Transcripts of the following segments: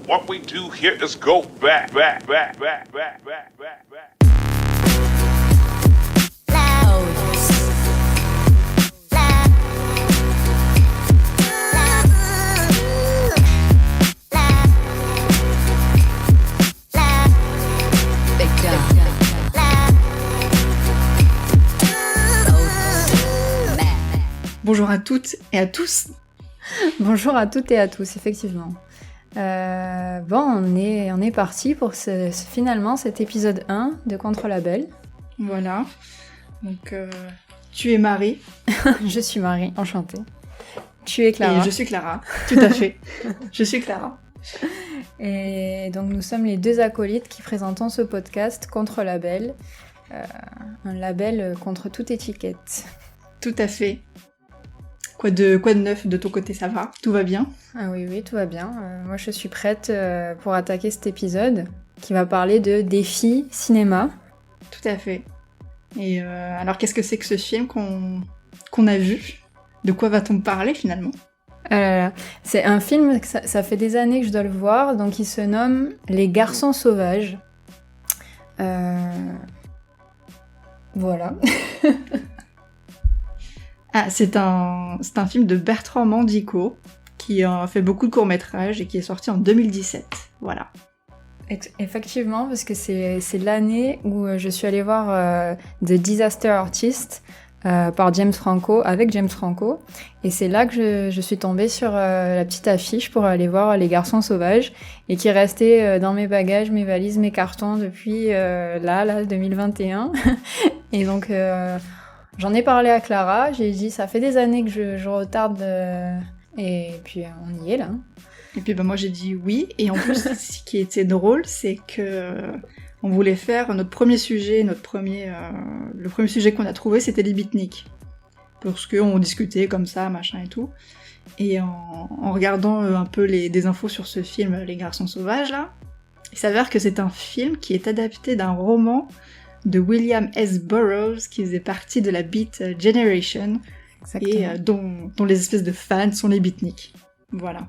What we do here is go back. Bonjour à toutes et à tous. Bonjour à toutes et à tous, effectivement. On est parti pour finalement cet épisode 1 de Contre-Label. Voilà. Donc, tu es Marie. Je suis Marie, enchantée. Tu es Clara. Et je suis Clara, tout à fait. Je suis Clara. Et donc nous sommes les deux acolytes qui présentons ce podcast Contre-Label. Un label contre toute étiquette. Tout à fait. Quoi de neuf de ton côté, ça va? Tout va bien? Ah oui, tout va bien. Moi, je suis prête pour attaquer cet épisode qui va parler de défis cinéma. Tout à fait. Et alors, qu'est-ce que c'est que ce film qu'on a vu? De quoi va-t-on parler, finalement? C'est un film, ça fait des années que je dois le voir, donc il se nomme Les Garçons Sauvages. Voilà. Ah, c'est un film de Bertrand Mandico, qui a fait beaucoup de courts-métrages et qui est sorti en 2017. Voilà. Effectivement, parce que c'est l'année où je suis allée voir The Disaster Artist par James Franco, avec James Franco. Et c'est là que je suis tombée sur la petite affiche pour aller voir Les Garçons Sauvages, et qui est resté dans mes bagages, mes valises, mes cartons depuis 2021. Et donc... j'en ai parlé à Clara, j'ai dit ça fait des années que je retarde et puis on y est là. Et puis moi j'ai dit oui, et en plus ce qui était drôle c'est que on voulait faire notre premier sujet, le premier sujet qu'on a trouvé c'était les beatniks. Parce qu'on discutait comme ça, machin et tout. Et en regardant un peu des infos sur ce film Les Garçons Sauvages là, il s'avère que c'est un film qui est adapté d'un roman de William S. Burroughs, qui faisait partie de la Beat Generation. Exactement. Et dont les espèces de fans sont les beatniks. Voilà.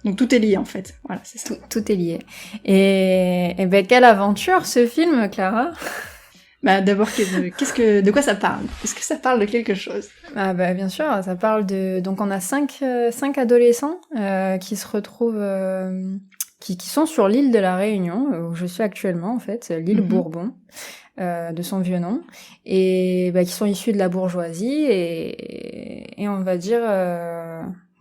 Donc tout est lié en fait. Voilà, c'est ça. Tout est lié. Et ben quelle aventure ce film, Clara. Bah d'abord, de quoi ça parle? Est-ce que ça parle de quelque chose? Ah bah bien sûr, ça parle de... Donc on a cinq adolescents qui se retrouvent... qui sont sur l'île de la Réunion, où je suis actuellement en fait, l'île Bourbon. De son vieux nom, et qui sont issus de la bourgeoisie et on va dire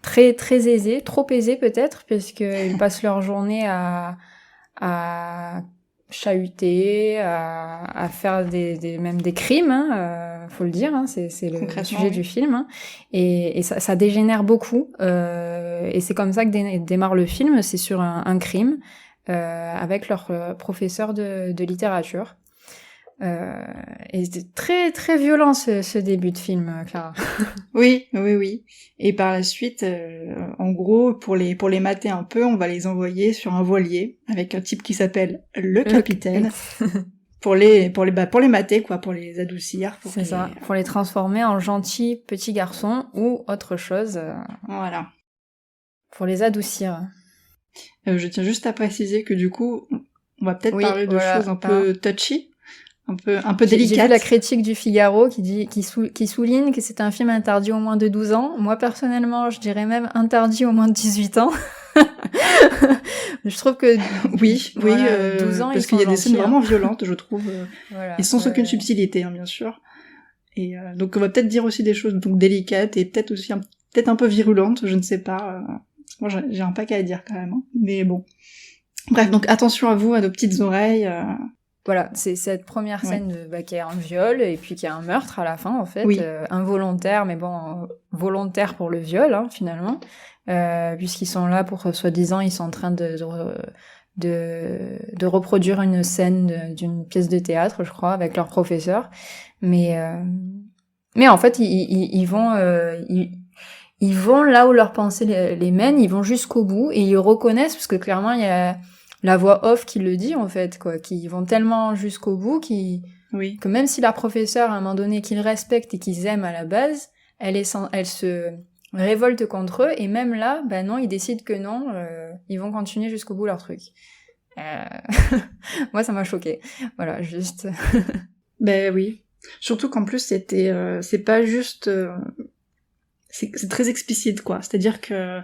très très aisés, trop aisés peut-être, puisqu'ils passent leur journée à chahuter, à faire même des crimes, faut le dire, c'est le sujet du film, hein, et ça dégénère beaucoup, et c'est comme ça que démarre le film, c'est sur un crime avec leur professeur de littérature. Et c'était très très violent ce début de film, Clara. Oui. Et par la suite, en gros, pour les mater un peu, on va les envoyer sur un voilier avec un type qui s'appelle le capitaine pour les mater quoi, pour les adoucir. C'est ça, pour les transformer en gentils petits garçons ou autre chose. Voilà. Pour les adoucir. Je tiens juste à préciser que du coup, on va peut-être parler de choses un peu touchy. Un peu délicate. J'ai vu la critique du Figaro qui souligne que c'est un film interdit au moins de 12 ans. Moi, personnellement, je dirais même interdit au moins de 18 ans. Je trouve que... Oui, 12 ans, parce qu'il y a des scènes vraiment violentes, je trouve, et sans aucune subtilité, hein, bien sûr. Et donc on va peut-être dire aussi des choses donc délicates et peut-être aussi peut-être un peu virulentes, je ne sais pas. Moi, j'ai un paquet à dire quand même, hein, mais bon. Bref, donc attention à vous, à nos petites oreilles. Voilà, c'est cette première scène qui est un viol et puis qui a un meurtre à la fin en fait, involontaire, mais bon, volontaire pour le viol hein, finalement, puisqu'ils sont là pour soi-disant ils sont en train de reproduire une scène d'une pièce de théâtre, je crois, avec leur professeur, mais en fait ils vont là où leur pensée les mène, ils vont jusqu'au bout et ils reconnaissent parce que clairement il y a la voix off qui le dit en fait quoi, qui vont tellement jusqu'au bout que même si la professeure à un moment donné qu'ils respectent et qu'ils aiment à la base, elle se révolte contre eux, et même là, bah non, ils décident que non, ils vont continuer jusqu'au bout leur truc. Moi, ça m'a choquée. Voilà, juste... Ben oui. Surtout qu'en plus, c'est pas juste... c'est très explicite, quoi. C'est-à-dire que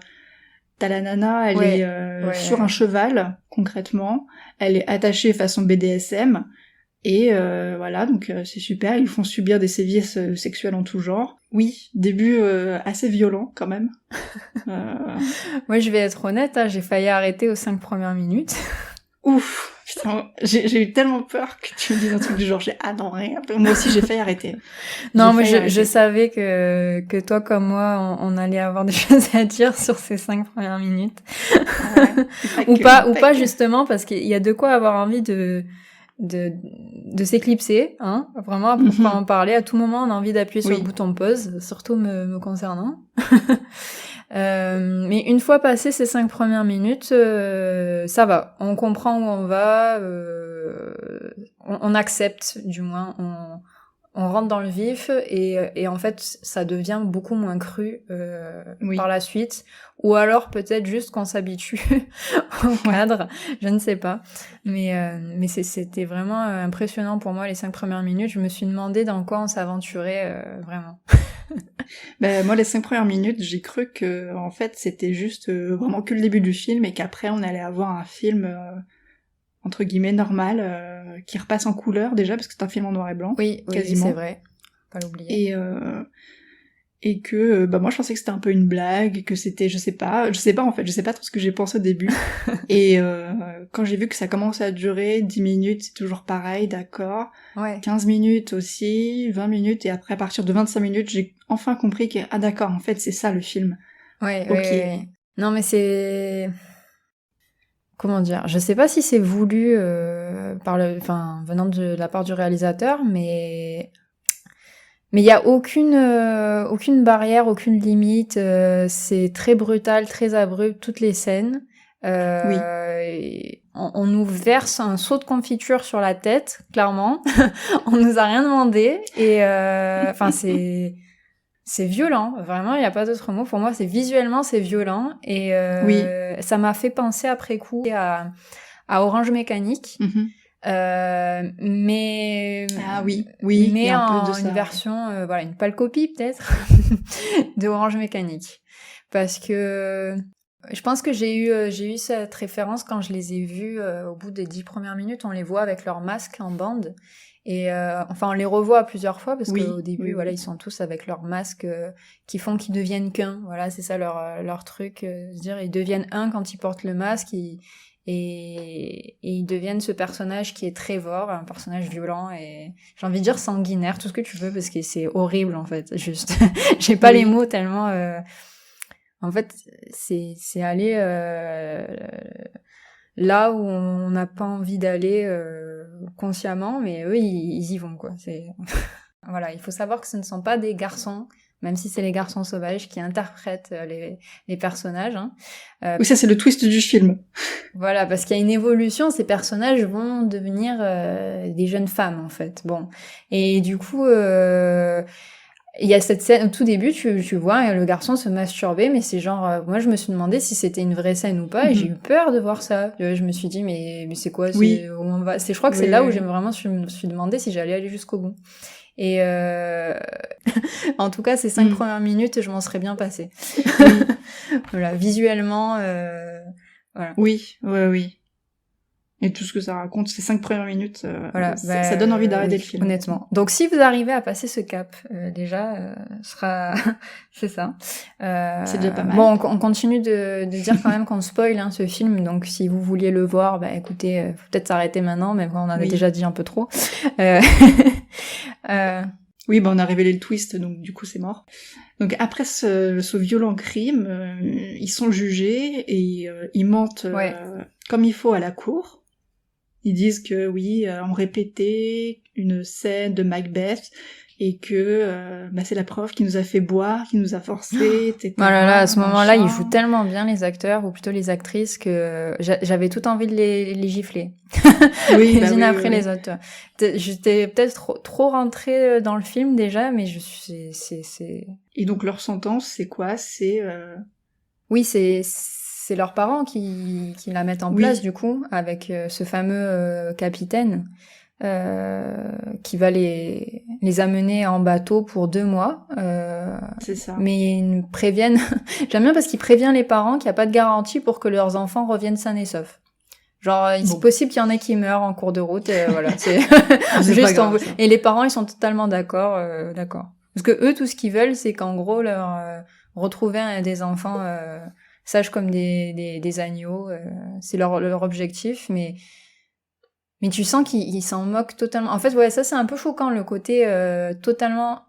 t'as la nana, elle est sur un cheval, concrètement. Elle est attachée façon BDSM. Et voilà, donc c'est super. Ils font subir des sévices sexuels en tout genre. Oui, début assez violent, quand même. Moi, je vais être honnête, hein, j'ai failli arrêter aux 5 premières minutes. Ouf, putain, j'ai eu tellement peur que tu me dises un truc du genre, non, rien. Moi aussi, j'ai failli arrêter. Non, mais je savais que toi comme moi, on allait avoir des choses à dire sur ces 5 premières minutes. Ouais, ou pas justement, parce qu'il y a de quoi avoir envie de s'éclipser, hein. Vraiment, pour pas en parler. À tout moment, on a envie d'appuyer sur le bouton pause, surtout me concernant. Mais une fois passé ces 5 premières minutes, ça va. On comprend où on va, on accepte, du moins, on rentre dans le vif, et en fait, ça devient beaucoup moins cru par la suite. Ou alors peut-être juste qu'on s'habitue au cadre, je ne sais pas. Mais c'était vraiment impressionnant pour moi les 5 premières minutes. Je me suis demandé dans quoi on s'aventurait vraiment. Ben, moi, les 5 premières minutes, j'ai cru que, en fait, c'était juste vraiment que le début du film et qu'après, on allait avoir un film, entre guillemets, normal, qui repasse en couleur, déjà, parce que c'est un film en noir et blanc. Oui, quasiment. C'est vrai. Pas l'oublier. Et que, moi, je pensais que c'était un peu une blague, que c'était, je sais pas, en fait, je sais pas trop ce que j'ai pensé au début. Et quand j'ai vu que ça commençait à durer 10 minutes, c'est toujours pareil, d'accord. Ouais. 15 minutes aussi, 20 minutes, et après, à partir de 25 minutes, j'ai enfin compris que, d'accord, en fait, c'est ça le film. Ouais, ok. Ouais. Non, mais c'est... Comment dire? Je sais pas si c'est voulu venant de la part du réalisateur, mais il y a aucune barrière, aucune limite. C'est très brutal, très abrupt, toutes les scènes. On nous verse un seau de confiture sur la tête, clairement. On nous a rien demandé, et c'est violent, vraiment, il n'y a pas d'autre mot. Pour moi, visuellement, c'est violent, et ça m'a fait penser après coup à Orange Mécanique. Mais mais en une version une pâle copie peut-être de Orange Mécanique, parce que je pense que j'ai eu cette référence quand je les ai vus au bout des 10 premières minutes. On les voit avec leur masque en bande, et on les revoit plusieurs fois, parce qu'au début ils sont tous avec leurs masques qui font qu'ils deviennent qu'un. Voilà, c'est ça leur truc, se dire ils deviennent un quand ils portent le masque. Et ils deviennent ce personnage qui est Trevor, un personnage violent et, j'ai envie de dire, sanguinaire, tout ce que tu veux, parce que c'est horrible, en fait, juste. J'ai pas les mots tellement... En fait, c'est aller là où on n'a pas envie d'aller consciemment, mais eux, ils y vont, quoi. Voilà, il faut savoir que ce ne sont pas des garçons, même si c'est les garçons sauvages qui interprètent les personnages. Hein. Oui, ça c'est le twist du film. Voilà, parce qu'il y a une évolution, ces personnages vont devenir des jeunes femmes, en fait. Bon, et du coup, il y a cette scène, au tout début, tu vois le garçon se masturber, mais c'est genre... moi, je me suis demandé si c'était une vraie scène ou pas, et j'ai eu peur de voir ça. Je me suis dit, mais c'est quoi, où on va... Je crois que c'est là où je me suis demandé si j'allais aller jusqu'au bout. Et en tout cas, ces 5 premières minutes, je m'en serais bien passée. Voilà, visuellement, voilà. Oui. Et tout ce que ça raconte, ces 5 premières minutes, ça donne envie d'arrêter le film. Honnêtement. Donc, si vous arrivez à passer ce cap, déjà, c'est ça. C'est déjà pas mal. Bon, on continue de dire quand même qu'on spoil ce film. Donc, si vous vouliez le voir, écoutez, faut peut-être s'arrêter maintenant, même quand on en a déjà dit un peu trop. Oui, on a révélé le twist, donc du coup c'est mort. Donc après ce violent crime, ils sont jugés et ils mentent comme il faut à la cour. Ils disent que on répétait une scène de Macbeth et que c'est la prof qui nous a fait boire, qui nous a forcé, etc. Oh là là, à ce moment-là, machin. ils jouent tellement bien les acteurs, ou plutôt les actrices, que j'avais tout envie de les gifler. Oui, Les bah unes oui, après oui, les autres. J'étais peut-être trop rentrée dans le film déjà, mais c'est... Et donc leur sentence, c'est quoi? C'est Oui, c'est leurs parents qui la mettent en Oui. place, du coup, avec ce fameux capitaine qui va les amener en bateau pour 2 mois. c'est ça. Mais ils préviennent... J'aime bien parce qu'il prévient les parents qu'il n'y a pas de garantie pour que leurs enfants reviennent sains et saufs. Genre, Bon. c'est possible qu'il y en ait qui meurent en cours de route, et voilà. C'est C'est juste pas grave, ça. Et les parents, ils sont totalement d'accord, d'accord. Parce que eux, tout ce qu'ils veulent, c'est qu'en gros, leur retrouver des enfants sages comme des agneaux, c'est leur objectif, mais tu sens qu'ils s'en moquent totalement. En fait, ouais, ça c'est un peu choquant, le côté totalement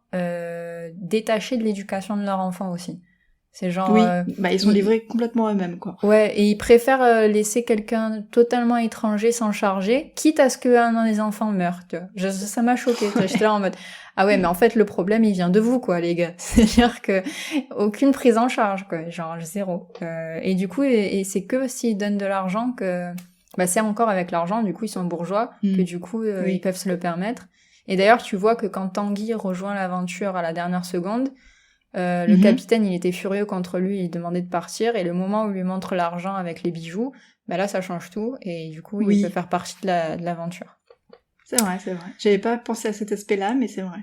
détaché de l'éducation de leur enfant aussi. C'est genre... Oui, ils sont livrés complètement à eux-mêmes, quoi. Ouais, et ils préfèrent laisser quelqu'un totalement étranger s'en charger, quitte à ce qu'un des enfants meure, tu vois. Ça m'a choqué, tu vois. J'étais là en mode, ah ouais, mais en fait, le problème, il vient de vous, quoi, les gars. C'est-à-dire que aucune prise en charge, quoi, genre zéro. Et du coup, et c'est que s'ils donnent de l'argent que... c'est encore avec l'argent, du coup, ils sont bourgeois, que du coup, Oui. ils peuvent se le permettre. Et d'ailleurs, tu vois que quand Tanguy rejoint l'aventure à la dernière seconde, le capitaine, il était furieux contre lui, il demandait de partir, et le moment où il lui montre l'argent avec les bijoux, là, ça change tout, et du coup, il peut faire partie de l'aventure. C'est vrai. J'avais pas pensé à cet aspect-là, mais c'est vrai.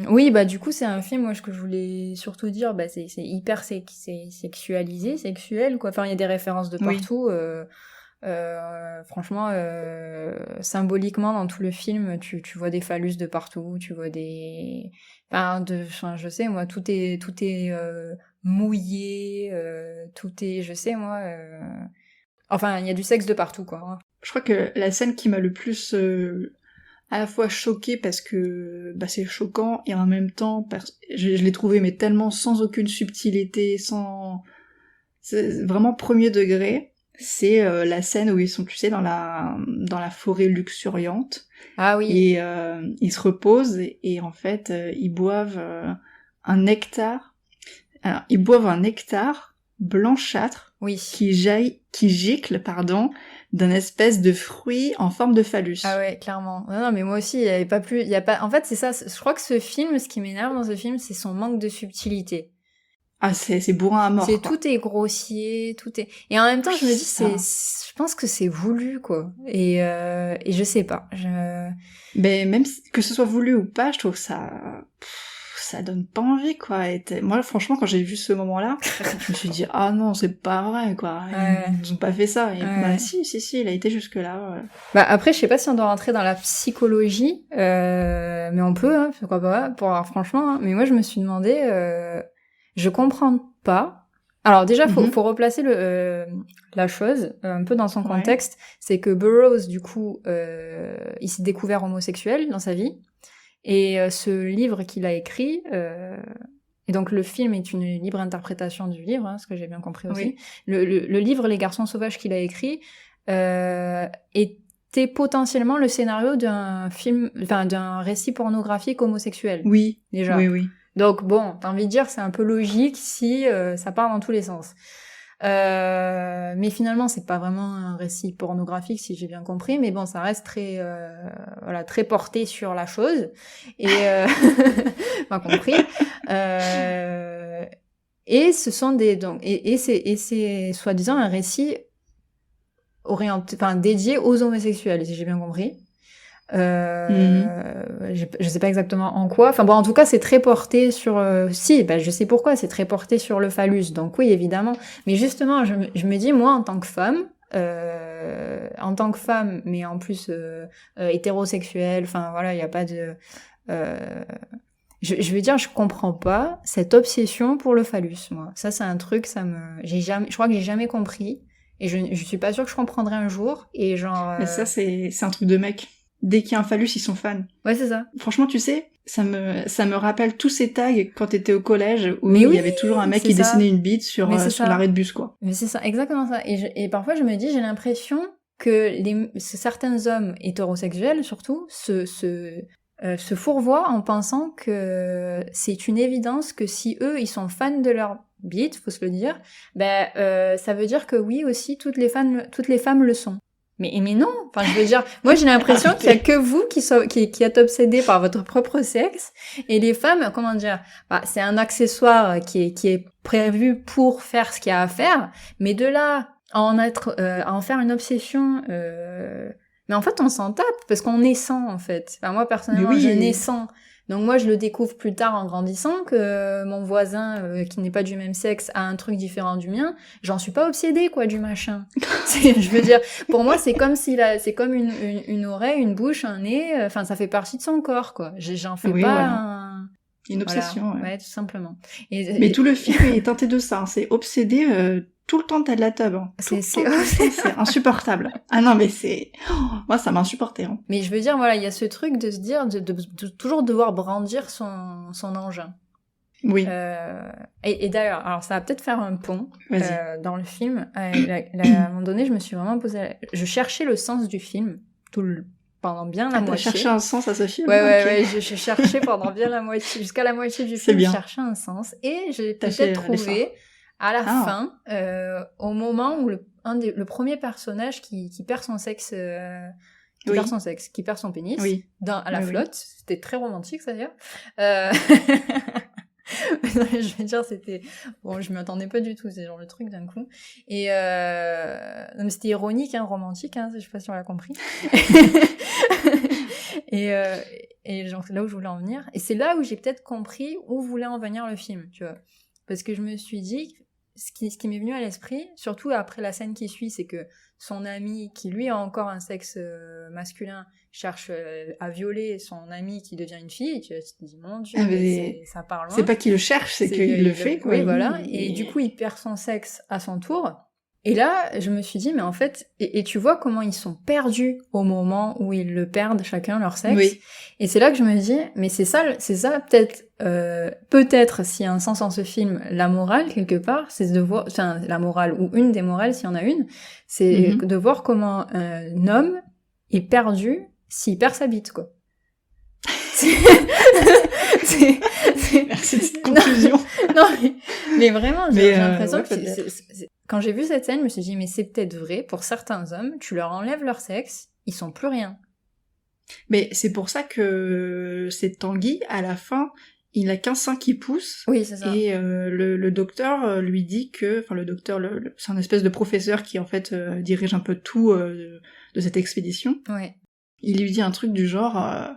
Oui, du coup, c'est un film, moi, ce que je voulais surtout dire, c'est hyper sexualisé, sexuel, quoi. Enfin, il y a des références de partout. Franchement, symboliquement, dans tout le film, tu vois des phallus de partout, tu vois des... je sais, moi, tout est mouillé, tout est... Je sais, moi... Enfin, il y a du sexe de partout, quoi. Je crois que la scène qui m'a le plus à la fois choquée parce que c'est choquant, et en même temps, je l'ai trouvé mais tellement sans aucune subtilité, c'est vraiment premier degré. C'est la scène où ils sont, tu sais, dans la forêt luxuriante. Ah oui. Et ils se reposent et en fait, ils boivent un nectar. Alors, ils boivent un nectar blanchâtre qui gicle, d'un espèce de fruit en forme de phallus. Ah ouais, clairement. Non, mais moi aussi, en fait, c'est ça. Je crois que ce film, ce qui m'énerve dans ce film, c'est son manque de subtilité. Ah, c'est bourrin à mort, quoi. Tout est grossier, tout est... Et en même temps, je me dis, je pense que c'est voulu, quoi. Et je sais pas. Mais même que ce soit voulu ou pas, je trouve ça donne pas envie, quoi. Moi, franchement, quand j'ai vu ce moment-là, je me suis dit, ah non, c'est pas vrai, quoi. Ils nous ont pas fait ça. Et si, il a été jusque-là. Après, je sais pas si on doit rentrer dans la psychologie, mais on peut, hein, pourquoi pas, franchement. Hein. Mais moi, je me suis demandé... Je comprends pas. Alors déjà, faut replacer la chose un peu dans son contexte. C'est que Burroughs, du coup, il s'est découvert homosexuel dans sa vie. Et ce livre qu'il a écrit, et donc le film est une libre interprétation du livre, ce que j'ai bien compris aussi. Le livre Les Garçons Sauvages qu'il a écrit était potentiellement le scénario d'un récit pornographique homosexuel. Oui, déjà. Oui. Donc bon, t'as envie de dire c'est un peu logique si ça part dans tous les sens. Mais finalement, c'est pas vraiment un récit pornographique si j'ai bien compris, mais bon, ça reste très très porté sur la chose et pas compris. Et ce sont c'est soi-disant un récit dédié aux homosexuels, si j'ai bien compris. Je sais pas exactement en quoi. En tout cas, c'est très porté sur... je sais pourquoi, c'est très porté sur le phallus. Donc oui, évidemment. Mais justement, je me dis, moi, en tant que femme, mais en plus hétérosexuelle, il n'y a pas de... je veux dire, je comprends pas cette obsession pour le phallus, moi. Ça, c'est un truc, je crois que j'ai jamais compris. Et je suis pas sûre que je comprendrai un jour. Et genre... Mais ça, c'est un truc de mec. Dès qu'il y a un phallus, ils sont fans. Ouais, c'est ça. Franchement, tu sais, ça me rappelle tous ces tags quand t'étais au collège où il y avait toujours un mec qui dessinait une bite sur l'arrêt de bus, quoi. Mais c'est ça, exactement ça. Et parfois, je me dis, j'ai l'impression que certains hommes hétérosexuels, surtout, se fourvoient en pensant que c'est une évidence que si eux, ils sont fans de leur bite, faut se le dire, ça veut dire que oui, aussi, toutes les femmes le sont. Mais non, enfin, je veux dire, moi j'ai l'impression qu'il y a que vous qui êtes obsédés par votre propre sexe, et les femmes, comment dire, c'est un accessoire qui est prévu pour faire ce qu'il y a à faire, mais de là à en faire une obsession, mais en fait on s'en tape parce qu'on est sans en fait. Enfin, moi personnellement, je nais sans. Donc moi, je le découvre plus tard en grandissant que mon voisin qui n'est pas du même sexe a un truc différent du mien. J'en suis pas obsédée quoi du machin. Je veux dire, pour moi, c'est comme c'est comme une oreille, une bouche, un nez. Enfin, ça fait partie de son corps quoi. J'en fais pas une obsession. Voilà. Ouais, tout simplement. Mais tout le film est teinté de ça. Hein. C'est obsédé. Tout le temps, t'as de la tub. Hein. C'est insupportable. Ah non, mais moi, ça m'a insupporté. Hein. Mais je veux dire, voilà, il y a ce truc de se dire, de toujours devoir brandir son engin. Oui. Et d'ailleurs, alors ça va peut-être faire un pont dans le film. À un moment donné, je me suis vraiment je cherchais le sens du film pendant bien la moitié. T'as cherché un sens à ce film? Ouais, je cherchais pendant bien la moitié, jusqu'à la moitié du film, je cherchais un sens. Et j'ai peut-être trouvé à la fin, au moment où le premier personnage qui perd son sexe, qui perd son pénis, à la flotte, c'était très romantique, ça d'ailleurs. Je veux dire, c'était... Bon, je m'y attendais pas du tout, c'est genre le truc d'un coup. Et non, mais c'était ironique, hein, romantique, hein, je sais pas si on l'a compris. Et genre, c'est là où je voulais en venir. Et c'est là où j'ai peut-être compris où voulait en venir le film, tu vois. Parce que je me suis dit, ce qui m'est venu à l'esprit, surtout après la scène qui suit, c'est que son ami, qui lui a encore un sexe masculin, cherche à violer son ami qui devient une fille, et tu te dis, mon Dieu, ça part loin. C'est pas qu'il le cherche, c'est qu'il le fait, quoi. Oui, voilà. Et du coup, il perd son sexe à son tour. Et là, je me suis dit, mais en fait, et tu vois comment ils sont perdus au moment où ils le perdent chacun leur sexe. Oui. Et c'est là que je me dis, mais c'est ça peut-être s'il y a un sens en ce film, la morale quelque part, c'est de voir, enfin la morale ou une des morales s'il y en a une, c'est de voir comment un homme est perdu s'il perd sa bite, quoi. Merci de cette conclusion. Non, mais vraiment, j'ai l'impression que quand j'ai vu cette scène, je me suis dit, mais c'est peut-être vrai, pour certains hommes, tu leur enlèves leur sexe, ils sont plus rien. Mais c'est pour ça que c'est Tanguy, à la fin, il a qu'un sein qui pousse. Oui, c'est ça. Et le docteur lui dit que... Enfin, le docteur, c'est un espèce de professeur qui, en fait, dirige un peu tout de cette expédition. Ouais. Il lui dit un truc du genre...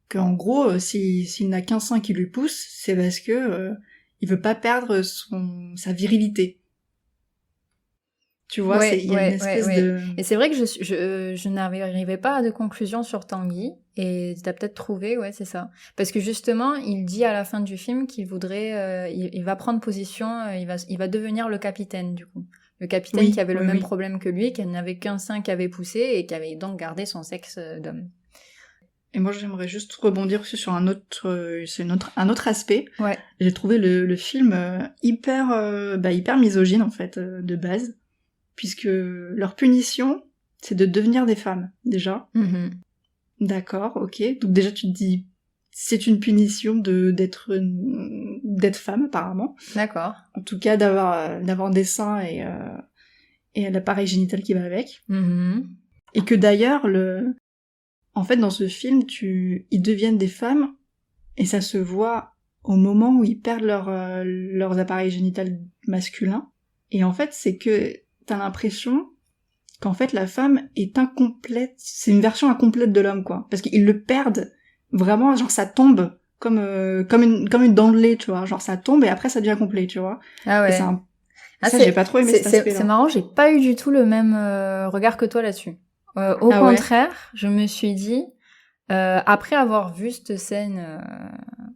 qu'en gros, s'il n'a qu'un sein qui lui pousse, c'est parce que il veut pas perdre sa virilité. Tu vois, il y a une espèce de... Et c'est vrai que je n'arrivais pas à de conclusion sur Tanguy, et t'as peut-être trouvé, ouais, c'est ça. Parce que justement, il dit à la fin du film qu'il voudrait... il va prendre position, il va devenir le capitaine, du coup. Le capitaine qui avait le même problème que lui, qui n'avait qu'un sein qui avait poussé, et qui avait donc gardé son sexe d'homme. Et moi, j'aimerais juste rebondir aussi sur un autre aspect. Ouais. J'ai trouvé le film hyper misogyne, en fait, de base. Puisque leur punition, c'est de devenir des femmes, déjà. Mm-hmm. D'accord, ok. Donc déjà, tu te dis, c'est une punition d'être femme, apparemment. D'accord. En tout cas, d'avoir des seins et l'appareil génital qui va avec. Mm-hmm. Et que d'ailleurs, en fait, dans ce film, ils deviennent des femmes, et ça se voit au moment où ils perdent leurs appareils génitaux masculins. Et en fait, c'est que t'as l'impression qu'en fait, la femme est incomplète. C'est une version incomplète de l'homme, quoi. Parce qu'ils le perdent vraiment, genre ça tombe comme une dent de lait, tu vois. Genre ça tombe et après ça devient complet, tu vois. Ah ouais. J'ai pas trop aimé cet aspect-là. C'est marrant, j'ai pas eu du tout le même regard que toi là-dessus. Au contraire, je me suis dit, après avoir vu cette scène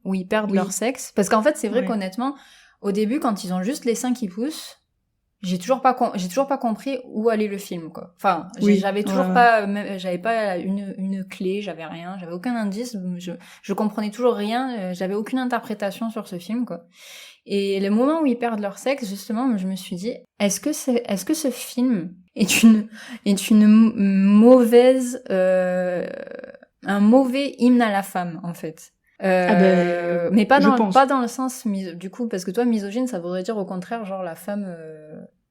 où ils perdent leur sexe, parce qu'en fait, c'est vrai qu'honnêtement, au début, quand ils ont juste les seins qui poussent, j'ai toujours pas compris où allait le film, quoi. Enfin, j'avais toujours pas, j'avais pas une clé, j'avais rien, j'avais aucun indice, je comprenais toujours rien, j'avais aucune interprétation sur ce film, quoi. Et le moment où ils perdent leur sexe, justement, je me suis dit, est-ce que ce film est une mauvaise un mauvais hymne à la femme, en fait. Mais pas dans le sens du coup, parce que toi, misogyne, ça voudrait dire au contraire, genre la femme.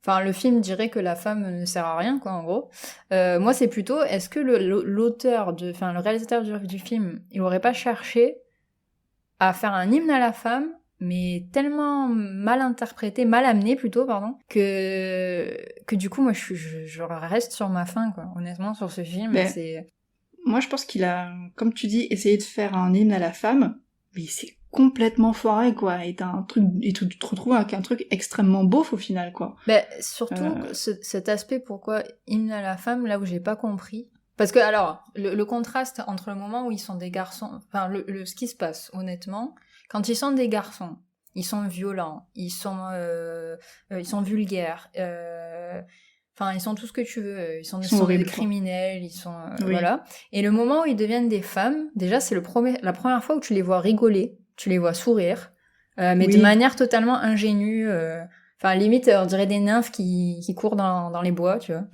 Enfin, le film dirait que la femme ne sert à rien, quoi, en gros. Moi, c'est plutôt, est-ce que le réalisateur du film, il aurait pas cherché à faire un hymne à la femme, mais tellement mal interprété, mal amené plutôt, pardon, que du coup, moi, je reste sur ma faim, quoi. Honnêtement, sur ce film, c'est. Moi, je pense qu'il a, comme tu dis, essayé de faire un hymne à la femme, mais il s'est complètement foiré, quoi. Et tu te retrouves avec un truc extrêmement beauf au final, quoi. Surtout cet aspect, pourquoi hymne à la femme, là où j'ai pas compris. Parce que, alors, le contraste entre le moment où ils sont des garçons, enfin, ce qui se passe, honnêtement, quand ils sont des garçons, ils sont violents, ils sont vulgaires, enfin, ils sont tout ce que tu veux. Ils sont des criminels, ils sont... Voilà. Et le moment où ils deviennent des femmes, déjà, c'est la première fois où tu les vois rigoler, tu les vois sourire, mais de manière totalement ingénue. Enfin, limite, on dirait des nymphes qui courent dans les bois, tu vois.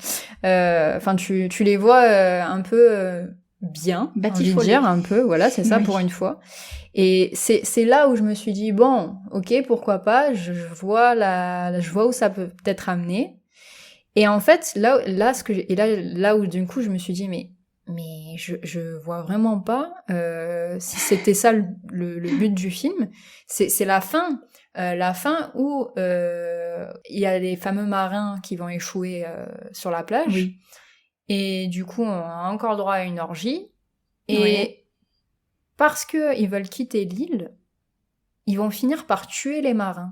Enfin, tu les vois un peu bien, envie de dire, un peu. Voilà, c'est ça, pour une fois. Et c'est là où je me suis dit, bon, ok, pourquoi pas, je vois où ça peut peut-être amener. Et en fait, là où d'un coup je me suis dit mais je vois vraiment pas si c'était ça le but du film. C'est la fin où il y a les fameux marins qui vont échouer sur la plage et du coup on a encore droit à une orgie et parce que ils veulent quitter l'île, ils vont finir par tuer les marins.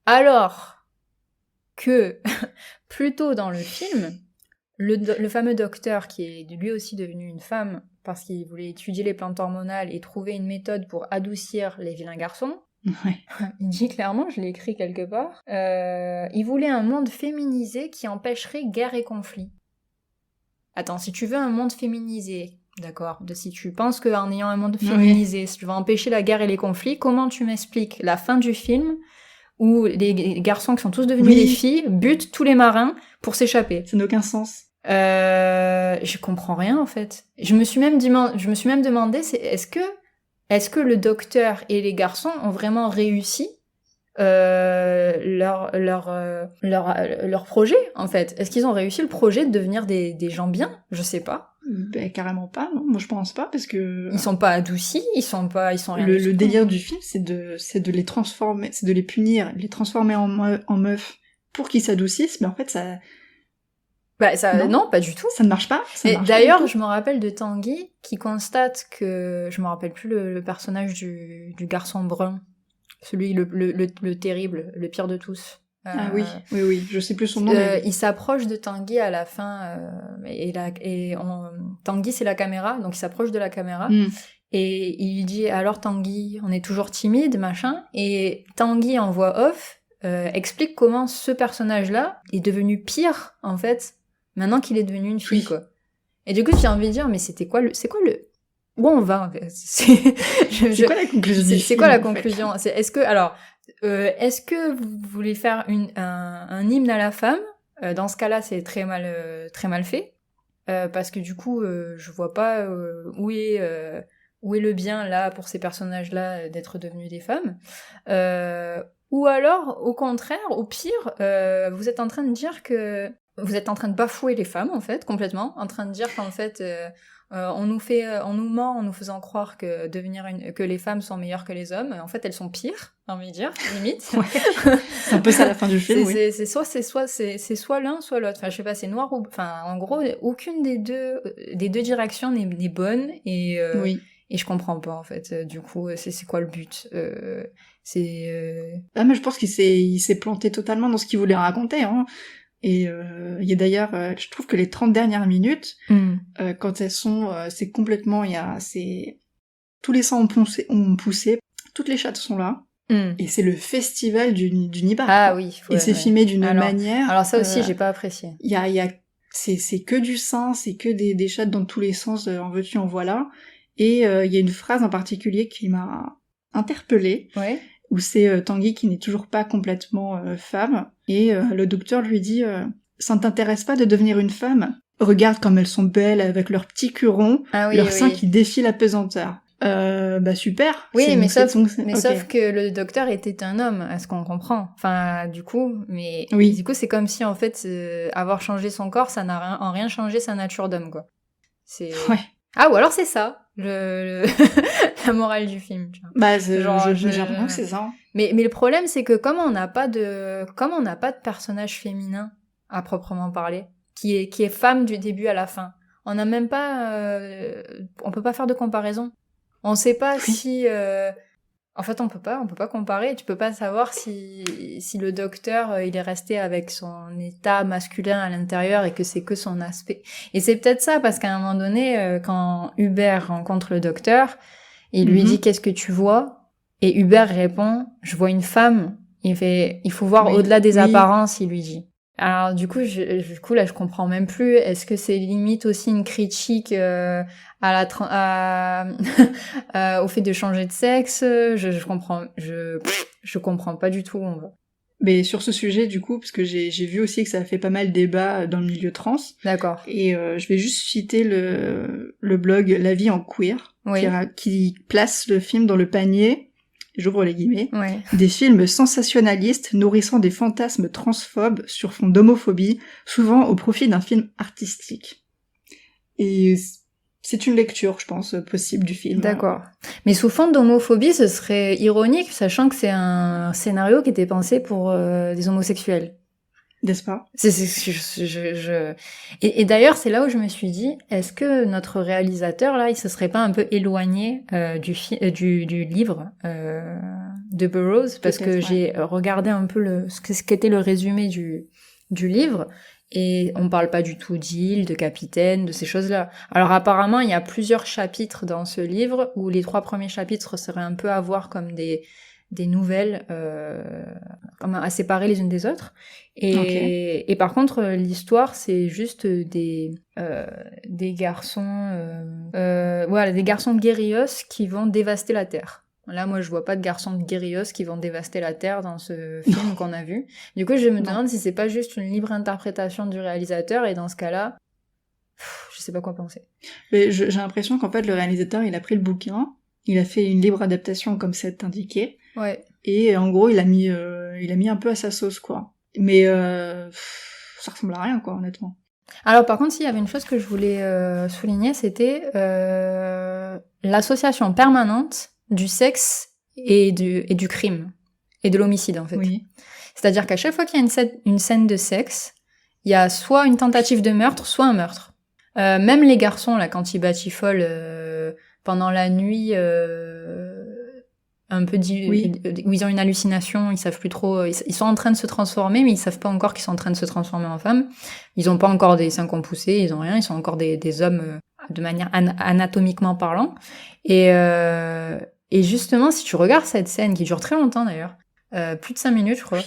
Alors que, plus tôt dans le film, le fameux docteur, qui est lui aussi devenu une femme, parce qu'il voulait étudier les plantes hormonales et trouver une méthode pour adoucir les vilains garçons, il dit clairement, je l'ai écrit quelque part, il voulait un monde féminisé qui empêcherait guerre et conflit. Attends, si tu veux un monde féminisé, d'accord, si tu penses qu'en ayant un monde féminisé, si tu vas empêcher la guerre et les conflits, comment tu m'expliques la fin du film où les garçons qui sont tous devenus des filles butent tous les marins pour s'échapper. Ça n'a aucun sens. Je comprends rien en fait. Je me suis même demandé, est-ce que le docteur et les garçons ont vraiment réussi leur projet en fait? Est-ce qu'ils ont réussi le projet de devenir des gens bien? Je sais pas. Carrément pas, non. Moi je pense pas parce que ils sont pas adoucis, ils sont rien. Le délire du film, c'est de les transformer, c'est de les punir, les transformer en meufs pour qu'ils s'adoucissent, mais en fait ça. Non, pas du tout. Ça ne marche pas. D'ailleurs, je me rappelle de Tanguy qui constate que je me rappelle plus le personnage du garçon brun, celui le terrible, le pire de tous. Oui, je sais plus son nom. Il s'approche de Tanguy à la fin, Tanguy c'est la caméra, donc il s'approche de la caméra, et il lui dit alors Tanguy, on est toujours timide, machin, et Tanguy en voix off explique comment ce personnage-là est devenu pire, en fait, maintenant qu'il est devenu une fille, quoi. Et du coup, j'ai envie de dire, mais c'est quoi le... Où on va, en fait? C'est quoi la conclusion? C'est quoi la conclusion? Est-ce que vous voulez faire un hymne à la femme? Dans ce cas-là, c'est très mal fait. Parce que du coup, je vois pas où est le bien, là, pour ces personnages-là, d'être devenus des femmes. Ou alors, au contraire, au pire, vous êtes en train de dire que... Vous êtes en train de bafouer les femmes, en fait, complètement. En train de dire qu'en fait... on nous ment en nous faisant croire que les femmes sont meilleures que les hommes. En fait, elles sont pires, j'ai envie de dire, limite. C'est un peu ça la fin du film. C'est soit l'un, soit l'autre. Enfin, je sais pas, c'est noir ou... Enfin, en gros, aucune des deux directions n'est bonne et je comprends pas, en fait. Du coup, c'est quoi le but? Mais je pense qu'il s'est planté totalement dans ce qu'il voulait raconter, hein. Et il y a d'ailleurs, je trouve que les 30 dernières minutes, quand elles sont, c'est complètement, tous les sangs ont poussé, toutes les chattes sont là, et c'est le festival du Nibar. Ah oui. Et c'est filmé d'une manière. Alors ça aussi, j'ai pas apprécié. C'est que du sang, c'est que des chattes dans tous les sens, en veux-tu, en voilà. Et il y a une phrase en particulier qui m'a interpellée. Ouais. Où c'est Tanguy qui n'est toujours pas complètement femme, et le docteur lui dit « Ça ne t'intéresse pas de devenir une femme ?» Regarde comme elles sont belles avec leurs petits curons, Ah oui, leurs oui. seins qui défient la pesanteur. Bah super. Oui, mais sauf Ok. que le docteur était un homme, à ce qu'on comprend. Enfin, du coup, mais Oui. du coup, c'est comme si en fait, avoir changé son corps, ça n'a en rien changé sa nature d'homme, quoi. C'est. Ouais. Ah, ou alors c'est ça, la morale du film. Tu vois. Bah J'ai j'ai l'impression que c'est ça. Hein. Mais le problème, c'est que comme on n'a pas de personnage féminin à proprement parler, qui est femme du début à la fin, on n'a même pas, on peut pas faire de comparaison. On sait pas si, en fait, on peut pas comparer. Tu peux pas savoir si le docteur, il est resté avec son état masculin à l'intérieur et que c'est que son aspect. Et c'est peut-être ça, parce qu'à un moment donné, quand Hubert rencontre le docteur, il lui dit qu'est-ce que tu vois? Et Hubert répond, je vois une femme. Il faut voir au-delà des apparences, il lui dit. Alors du coup, là, je comprends même plus. Est-ce que c'est limite aussi une critique au fait de changer de sexe? Je comprends pas du tout. Mais sur ce sujet, du coup, parce que j'ai vu aussi que ça a fait pas mal débat dans le milieu trans. D'accord. Et je vais juste citer le blog La vie en queer, qui place le film dans le panier, j'ouvre les guillemets, des films sensationnalistes nourrissant des fantasmes transphobes sur fond d'homophobie, souvent au profit d'un film artistique. Et c'est une lecture, je pense, possible du film. D'accord. Mais sous fond d'homophobie, ce serait ironique, sachant que c'est un scénario qui était pensé pour des homosexuels. N'est-ce pas? Et d'ailleurs, c'est là où je me suis dit, est-ce que notre réalisateur, là, il se serait pas un peu éloigné du livre de Burroughs? Parce que j'ai regardé un peu ce qu'était le résumé du livre, et on parle pas du tout d'île, de capitaine, de ces choses-là. Alors apparemment, il y a plusieurs chapitres dans ce livre, où les 3 premiers chapitres seraient un peu à voir comme des nouvelles comme à séparer les unes des autres, et par contre l'histoire c'est juste des garçons des garçons guerrieros qui vont dévaster la terre. Là moi je vois pas de garçons guerrieros qui vont dévaster la terre dans ce film qu'on a vu. Du coup je me demande si c'est pas juste une libre interprétation du réalisateur, et dans ce cas-là je sais pas quoi penser. Mais j'ai l'impression qu'en fait le réalisateur il a pris le bouquin, il a fait une libre adaptation comme c'est indiqué. Ouais. Et en gros, il a mis un peu à sa sauce, quoi. Mais ça ressemble à rien, quoi, honnêtement. Alors par contre, s'il y avait une chose que je voulais souligner, c'était l'association permanente du sexe et du crime, et de l'homicide, en fait. Oui. C'est-à-dire qu'à chaque fois qu'il y a une scène de sexe, il y a soit une tentative de meurtre, soit un meurtre. Même les garçons, là, quand ils batifolent pendant la nuit... un peu où ils ont une hallucination, ils savent plus trop, ils sont en train de se transformer, mais ils savent pas encore qu'ils sont en train de se transformer en femmes. Ils ont pas encore des seins qu'on poussés, ils ont rien, ils sont encore des hommes de manière anatomiquement parlant. Et justement, si tu regardes cette scène qui dure très longtemps d'ailleurs, plus de 5 minutes je crois,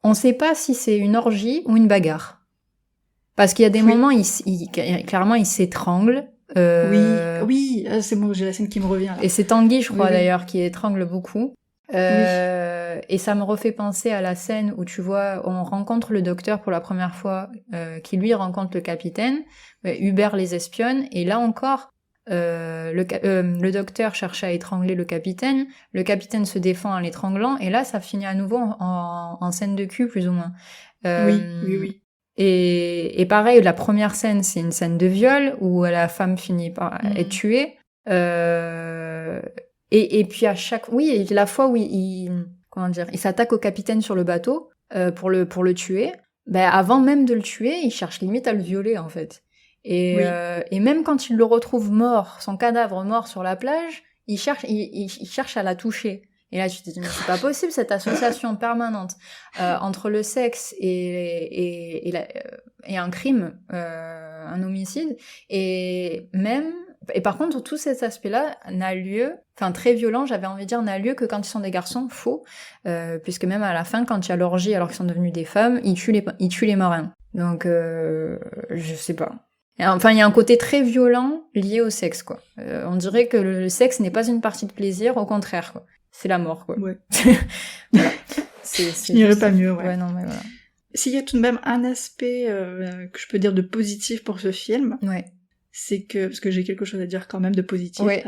on sait pas si c'est une orgie ou une bagarre. Parce qu'il y a des moments, clairement ils s'étranglent. Oui, c'est bon, j'ai la scène qui me revient là. Et c'est Tanguy, je crois, d'ailleurs, qui étrangle beaucoup. Et ça me refait penser à la scène où, tu vois, on rencontre le docteur pour la première fois, qui lui rencontre le capitaine. Hubert les espionne, et là encore, le docteur cherche à étrangler le capitaine se défend en l'étranglant, et là, ça finit à nouveau en scène de cul, plus ou moins. Oui. Et pareil, la première scène, c'est une scène de viol où la femme finit par être tuée. Et puis à chaque, la fois où il s'attaque au capitaine sur le bateau pour le tuer. Ben avant même de le tuer, il cherche limite à le violer en fait. Et même quand il le retrouve mort, son cadavre mort sur la plage, il cherche à la toucher. Et là, tu te dis, mais c'est pas possible, cette association permanente entre le sexe et un crime, un homicide. Et par contre, tout cet aspect-là n'a lieu, enfin très violent, j'avais envie de dire, n'a lieu que quand ils sont des garçons, faux, puisque même à la fin, quand il y a l'orgie, alors qu'ils sont devenus des femmes, ils tuent les marins. Donc, je sais pas. Enfin, il y a un côté très violent lié au sexe, quoi. On dirait que le sexe n'est pas une partie de plaisir, au contraire, quoi. C'est la mort, quoi. Ouais. Voilà. Je n'irais pas mieux, ouais. Ouais, non, mais voilà. s'il y a tout de même un aspect que je peux dire de positif pour ce film, Ouais. c'est que, parce que j'ai quelque chose à dire quand même de positif, Ouais.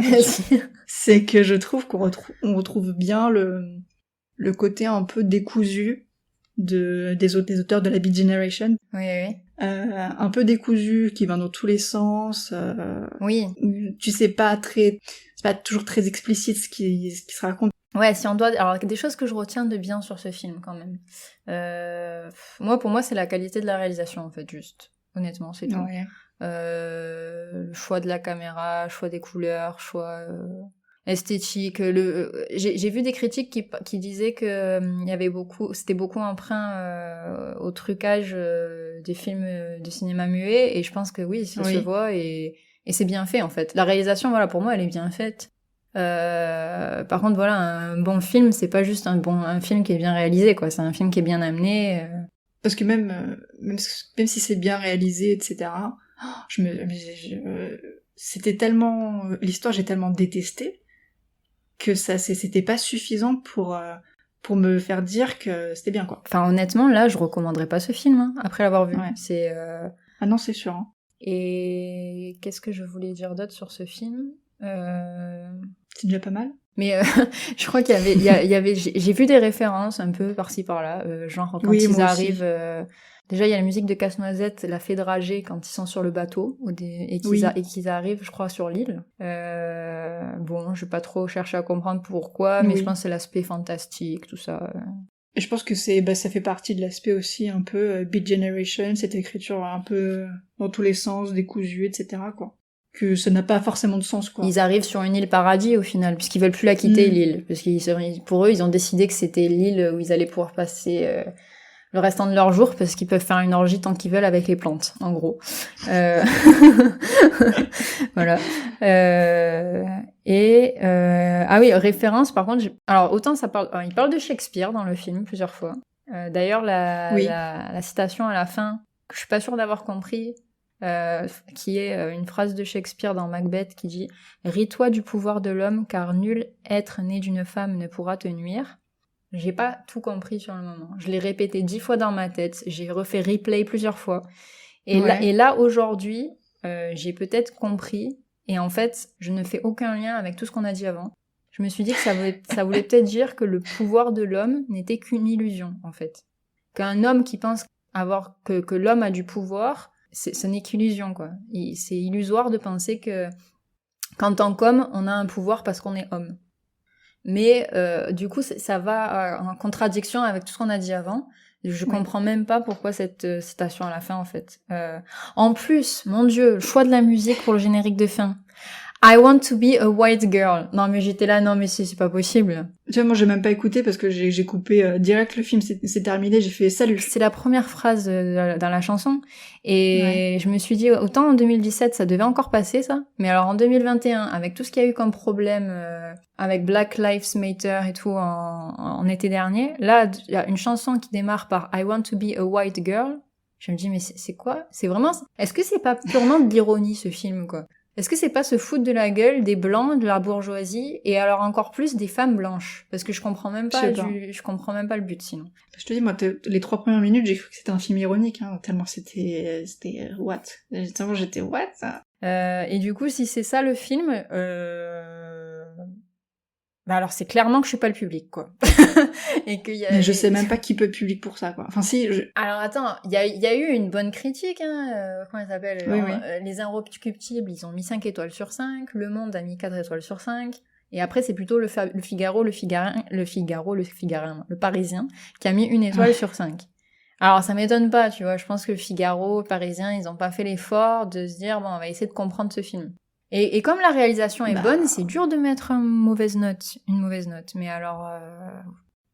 c'est que je trouve on retrouve bien le côté un peu décousu des auteurs de la Beat Generation. Oui. Un peu décousu, qui va dans tous les sens. Oui. Tu sais pas c'est pas toujours très explicite ce qui se raconte. Ouais, si on doit... Alors, des choses que je retiens de bien sur ce film, quand même. Pour moi, c'est la qualité de la réalisation, en fait, juste. Honnêtement, c'est tout. Ouais. Le choix de la caméra, choix des couleurs, choix esthétique. J'ai vu des critiques qui disaient que il y avait c'était beaucoup emprunt au trucage des films de cinéma muet, et je pense que oui, ça se voit, et c'est bien fait, en fait. La réalisation, voilà, pour moi, elle est bien faite. Par contre, voilà, un bon film, c'est pas juste un film qui est bien réalisé, quoi. C'est un film qui est bien amené. Parce que même si c'est bien réalisé, etc., c'était tellement... L'histoire, j'ai tellement détesté que c'était pas suffisant pour me faire dire que c'était bien, quoi. Enfin, honnêtement, là, je recommanderais pas ce film, hein, après l'avoir vu. Ouais. C'est... Ah non, c'est sûr. Hein. Et qu'est-ce que je voulais dire d'autre sur ce film C'est déjà pas mal. Mais je crois qu'il y avait j'ai vu des références un peu par-ci par-là, genre quand ils arrivent... Déjà, il y a la musique de Casse-Noisette, la fée dragée, quand ils sont sur le bateau, et qu'ils arrivent, je crois, sur l'île. Bon, je vais pas trop chercher à comprendre pourquoi, mais je pense que c'est l'aspect fantastique, tout ça. Et je pense que ça fait partie de l'aspect aussi un peu Beat Generation, cette écriture un peu dans tous les sens, décousue, etc., quoi. Que ça n'a pas forcément de sens, quoi. Ils arrivent sur une île paradis, au final, puisqu'ils veulent plus la quitter, l'île. Parce pour eux, ils ont décidé que c'était l'île où ils allaient pouvoir passer le restant de leur jour, parce qu'ils peuvent faire une orgie tant qu'ils veulent avec les plantes, en gros. Voilà. Ah oui, référence, par contre, alors autant il parle de Shakespeare dans le film plusieurs fois. D'ailleurs, la citation à la fin, que je suis pas sûre d'avoir compris, qui est une phrase de Shakespeare dans Macbeth qui dit « Ris-toi du pouvoir de l'homme, car nul être né d'une femme ne pourra te nuire ». J'ai pas tout compris sur le moment. Je l'ai répété 10 fois dans ma tête, j'ai refait replay plusieurs fois. Et là, aujourd'hui, j'ai peut-être compris, et en fait, je ne fais aucun lien avec tout ce qu'on a dit avant. Je me suis dit que ça voulait peut-être dire que le pouvoir de l'homme n'était qu'une illusion, en fait. Qu'un homme qui pense que l'homme a du pouvoir, ce n'est qu'illusion, quoi. C'est illusoire de penser qu'en tant qu'homme, on a un pouvoir parce qu'on est homme. Mais du coup, ça va en contradiction avec tout ce qu'on a dit avant. Je comprends même pas pourquoi cette citation à la fin, en fait. En plus, mon Dieu, le choix de la musique pour le générique de fin. I want to be a white girl. Non, mais j'étais là, non, mais c'est pas possible. Tu vois, moi, j'ai même pas écouté parce que j'ai coupé direct le film, c'est terminé, j'ai fait salut. C'est la première phrase dans la chanson. Et je me suis dit, autant en 2017, ça devait encore passer, ça. Mais alors en 2021, avec tout ce qu'il y a eu comme problème, avec Black Lives Matter et tout en été dernier, là, il y a une chanson qui démarre par I want to be a white girl. Je me dis, mais c'est quoi? C'est vraiment, est-ce que c'est pas purement de l'ironie, ce film, quoi? Est-ce que c'est pas se foutre de la gueule des blancs, de la bourgeoisie, et alors encore plus des femmes blanches? Parce que je comprends même pas le but, sinon. Je te dis, moi, les 3 premières minutes, j'ai cru que c'était un film ironique, hein, tellement c'était what? Tellement j'étais what? Et du coup, si c'est ça le film, bah alors c'est clairement que je suis pas le public, quoi. Et Mais je sais même pas qui peut être public pour ça, quoi. Enfin si. Alors attends, il y a eu une bonne critique, hein. Comment elle s'appelle? Les Inrecuptibles, ils ont mis 5 étoiles sur 5. Le Monde a mis 4 étoiles sur 5. Et après, c'est plutôt le Parisien, qui a mis 1 étoile sur 5. Alors ça m'étonne pas, tu vois. Je pense que le Figaro, le Parisien, ils ont pas fait l'effort de se dire bon, on va essayer de comprendre ce film. Et comme la réalisation est bonne, c'est dur de mettre une mauvaise note. Mais alors...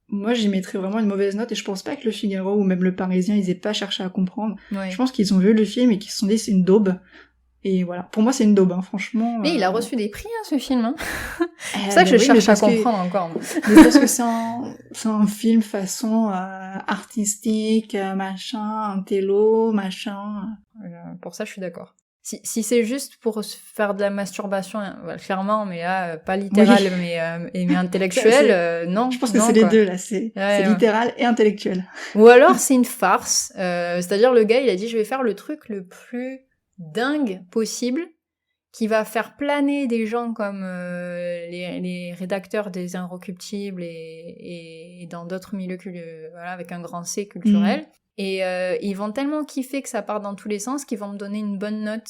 Moi, j'y mettrais vraiment une mauvaise note, et je pense pas que le Figaro ou même le Parisien, ils aient pas cherché à comprendre. Ouais. Je pense qu'ils ont vu le film et qu'ils se sont dit c'est une daube. Et voilà. Pour moi, c'est une daube, hein, franchement. Mais il a reçu des prix, hein, ce film. Hein. C'est ça que je cherche à comprendre encore. Mais parce que c'est un film façon artistique, machin, intello, machin. Pour ça, je suis d'accord. Si c'est juste pour se faire de la masturbation, clairement, mais là, pas littérale, mais intellectuelle, non. Je pense que non, c'est quoi. les deux, là. C'est littéral et intellectuel. Ou alors, c'est une farce. C'est-à-dire, le gars, il a dit, je vais faire le truc le plus dingue possible, qui va faire planer des gens comme les rédacteurs des Inrecuptibles et dans d'autres milieux voilà, avec un grand C culturel. Et ils vont tellement kiffer que ça part dans tous les sens qu'ils vont me donner une bonne note.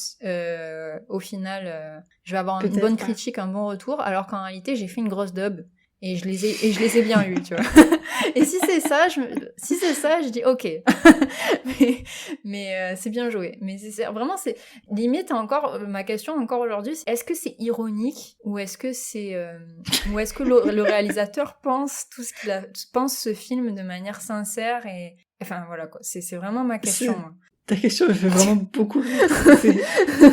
Au final, je vais avoir une bonne critique, un bon retour, alors qu'en réalité, j'ai fait une grosse dub. Et je les ai bien eus, tu vois. Et si c'est ça, je dis ok. mais c'est bien joué. Mais vraiment, c'est limite encore ma question encore aujourd'hui. Est-ce que c'est ironique ou est-ce que le réalisateur pense pense ce film de manière sincère et enfin voilà quoi. C'est vraiment ma question. Moi. Ta question me fait vraiment beaucoup rire.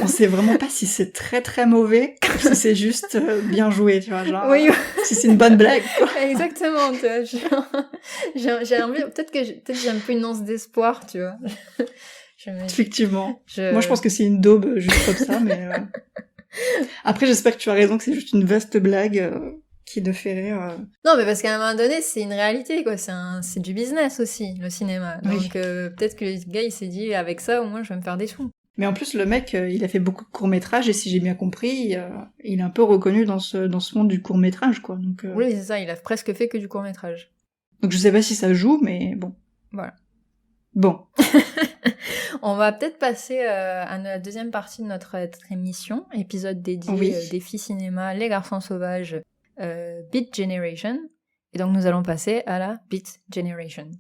On sait vraiment pas si c'est très très mauvais ou si c'est juste bien joué, tu vois, genre oui. Si c'est une bonne blague, quoi. Exactement, tu vois. J'ai envie, peut-être que j'ai un peu une once d'espoir, tu vois. Effectivement. Moi, je pense que c'est une daube juste comme ça, mais après, j'espère que tu as raison que c'est juste une vaste blague qui te fait rire. Non, mais parce qu'à un moment donné, c'est une réalité, quoi. C'est du business aussi, le cinéma. Donc peut-être que le gars, il s'est dit, avec ça, au moins, je vais me faire des sous. Mais en plus, le mec, il a fait beaucoup de courts-métrages, et si j'ai bien compris, il est un peu reconnu dans ce monde du court-métrage, quoi. Donc, oui, c'est ça, il a presque fait que du court-métrage. Donc je sais pas si ça joue, mais bon. Voilà. Bon. On va peut-être passer à la deuxième partie de notre émission, épisode dédié défi cinéma, les garçons sauvages, Beat Generation. Et donc nous allons passer à la Beat Generation.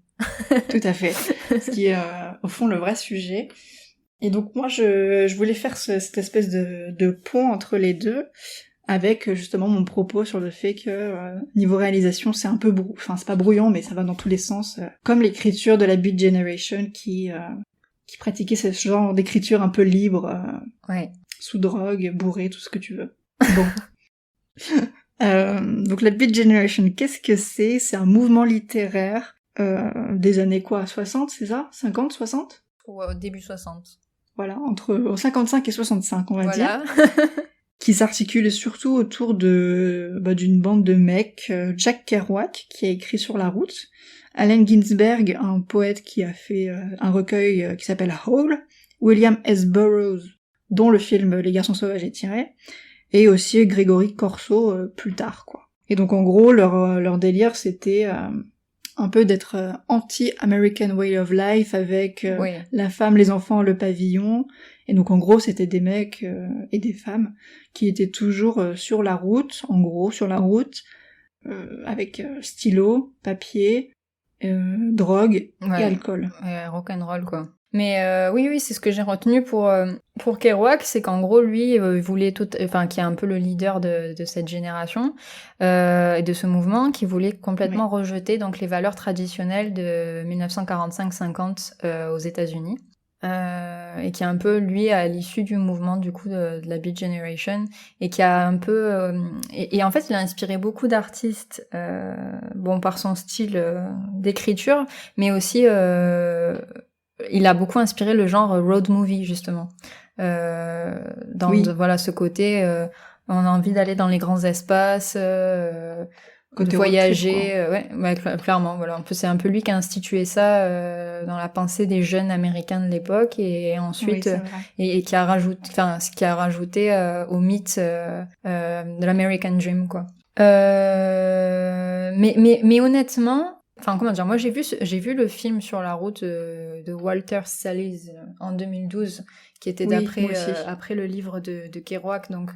Tout à fait. Ce qui est au fond le vrai sujet. Et donc moi je voulais faire cette espèce de pont entre les deux, avec justement mon propos sur le fait que niveau réalisation c'est un peu enfin c'est pas brouillon, mais ça va dans tous les sens, comme l'écriture de la Beat Generation qui pratiquait ce genre d'écriture un peu libre, sous drogue, bourré, tout ce que tu veux. Bon. Donc la Beat Generation, qu'est-ce que c'est ? C'est un mouvement littéraire des années 60, c'est ça ? 50, 60 ? Ou au début 60. Voilà, entre 55 et 65, on va dire. Qui s'articule surtout autour d'une bande de mecs, Jack Kerouac, qui a écrit Sur la route, Allen Ginsberg, un poète qui a fait un recueil qui s'appelle Howl, William S. Burroughs, dont le film Les Garçons Sauvages est tiré, et aussi Grégory Corso plus tard, quoi. Et donc en gros, leur délire, c'était un peu d'être anti-American way of life, avec la femme, les enfants, le pavillon. Et donc en gros, c'était des mecs et des femmes qui étaient toujours sur la route, avec stylo, papier, drogue et alcool. Rock'n'roll, quoi. Mais oui, c'est ce que j'ai retenu pour Kerouac, c'est qu'en gros, lui, il voulait qui est un peu le leader de cette génération et de ce mouvement, qui voulait complètement rejeter donc les valeurs traditionnelles de 1945-50 aux États-Unis. Et qui est un peu, lui, à l'issue du mouvement, du coup, de la Beat Generation, et qui a un peu... et en fait, il a inspiré beaucoup d'artistes, par son style d'écriture, mais aussi... il a beaucoup inspiré le genre road movie, justement. Ce côté, on a envie d'aller dans les grands espaces, de voyager, clairement, voilà. C'est un peu lui qui a institué ça dans la pensée des jeunes américains de l'époque, et ensuite et qui a rajouté au mythe de l'American Dream, quoi. Mais honnêtement, enfin, comment dire, moi j'ai vu le film Sur la route de Walter Salles en 2012, qui était après le livre de Kerouac, donc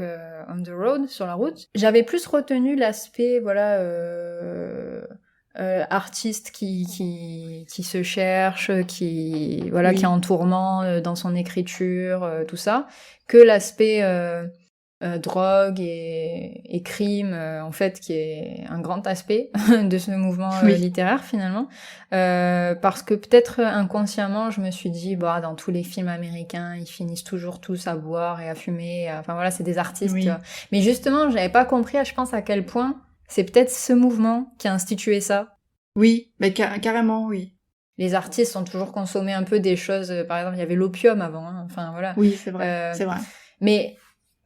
On the Road, Sur la route. J'avais plus retenu l'aspect, artiste qui se cherche, qui est en tourment dans son écriture, tout ça, que l'aspect drogue et crime, en fait, qui est un grand aspect de ce mouvement littéraire, finalement. Parce que peut-être inconsciemment, je me suis dit, dans tous les films américains, ils finissent toujours tous à boire et à fumer. C'est des artistes. Tu vois. Mais justement, j'avais pas compris, je pense, à quel point c'est peut-être ce mouvement qui a institué ça. Oui, mais carrément, oui. les artistes ont toujours consommé un peu des choses. Par exemple, il y avait l'opium avant. Hein. Enfin voilà. Oui, c'est vrai. C'est vrai.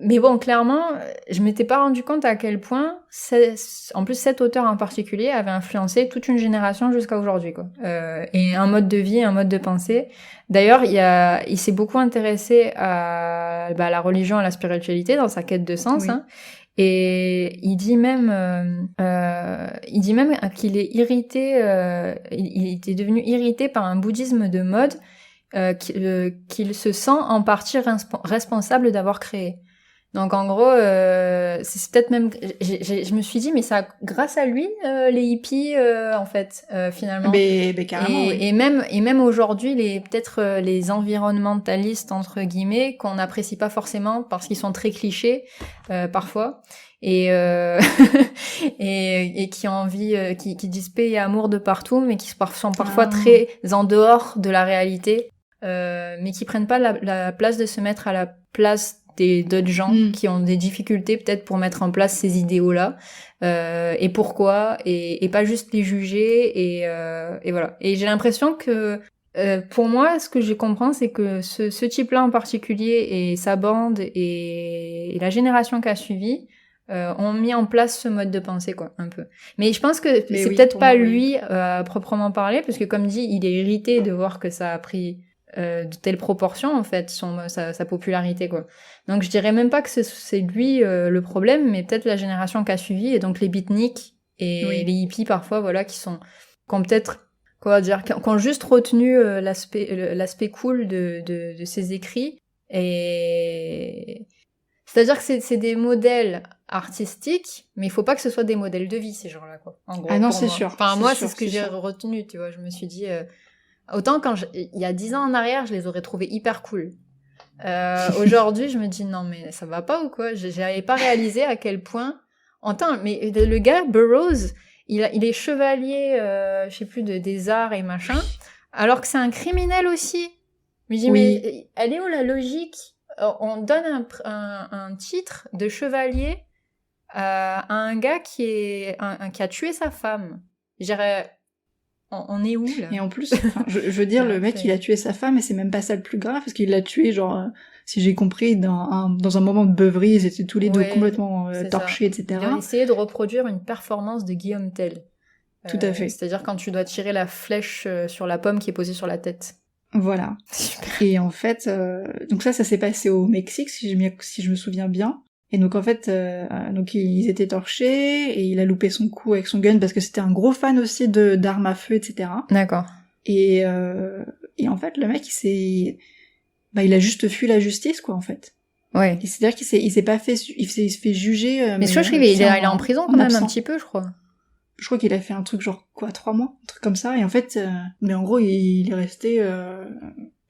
Mais bon, clairement, je m'étais pas rendu compte à quel point, en plus, cet auteur en particulier avait influencé toute une génération jusqu'à aujourd'hui, quoi. Et un mode de vie, un mode de pensée. D'ailleurs, il s'est beaucoup intéressé à la religion, à la spiritualité dans sa quête de sens. Oui. Hein. Et il dit même qu'il est irrité, il était devenu irrité par un bouddhisme de mode qu'il se sent en partie responsable d'avoir créé. Donc en gros, c'est peut-être même, je me suis dit, mais ça, grâce à lui, les hippies, en fait, finalement. Mais carrément. Oui. Et même aujourd'hui, peut-être les environnementalistes entre guillemets qu'on n'apprécie pas forcément parce qu'ils sont très clichés parfois et et qui ont envie, qui disent paix et amour de partout, mais qui sont parfois très en dehors de la réalité, mais qui prennent pas la place de se mettre à la place d'autres gens qui ont des difficultés peut-être pour mettre en place ces idéaux-là, et pourquoi, et pas juste les juger, et voilà. Et j'ai l'impression que, pour moi, ce que je comprends, c'est que ce type-là en particulier, et sa bande, et la génération qui a suivi, ont mis en place ce mode de pensée, quoi, un peu. Mais je pense que c'est peut-être pas lui, à proprement parler, parce que comme dit, il est irrité de voir que ça a pris de telles proportions, en fait, sa popularité, quoi. Donc je dirais même pas que c'est lui le problème, mais peut-être la génération qui a suivi, et donc les beatniks et les hippies parfois, voilà, qui ont peut-être, quoi dire, qui ont juste retenu l'aspect cool de ses écrits, et c'est-à-dire que c'est des modèles artistiques, mais il faut pas que ce soit des modèles de vie, ces gens-là, quoi. En gros, ah non, c'est moi. sûr. Enfin, moi, c'est ce que j'ai retenu, tu vois. Je me suis dit, autant il y a 10 ans en arrière, je les aurais trouvés hyper cool. Aujourd'hui, je me dis, non, mais ça va pas ou quoi? J'avais pas réalisé à quel point, mais le gars, Burroughs, il est chevalier, je sais plus, des arts et machin, alors que c'est un criminel aussi. Je me dis, mais elle est où la logique? On donne un titre de chevalier à un gars qui a tué sa femme. Je dirais, on est où, là? Et en plus, je veux dire, le mec, il a tué sa femme, et c'est même pas ça le plus grave, parce qu'il l'a tué, genre, si j'ai compris, dans un moment de beuverie, ils étaient tous les deux complètement torchés, etc. Il a essayé de reproduire une performance de Guillaume Tell. Tout à fait. C'est-à-dire quand tu dois tirer la flèche sur la pomme qui est posée sur la tête. Voilà. Super. Et en fait, donc ça s'est passé au Mexique, si je me souviens bien. Et donc en fait, donc ils étaient torchés, et il a loupé son coup avec son gun parce que c'était un gros fan aussi d'armes à feu, etc. D'accord. Et en fait, le mec, il a juste fui la justice, quoi, en fait. Ouais. C'est-à-dire il s'est pas fait, il s'est fait juger. Mais je crois qu'il est en prison quand même un petit peu, je crois. Je crois qu'il a fait un truc genre, 3 mois, un truc comme ça, et en fait, mais en gros, il est resté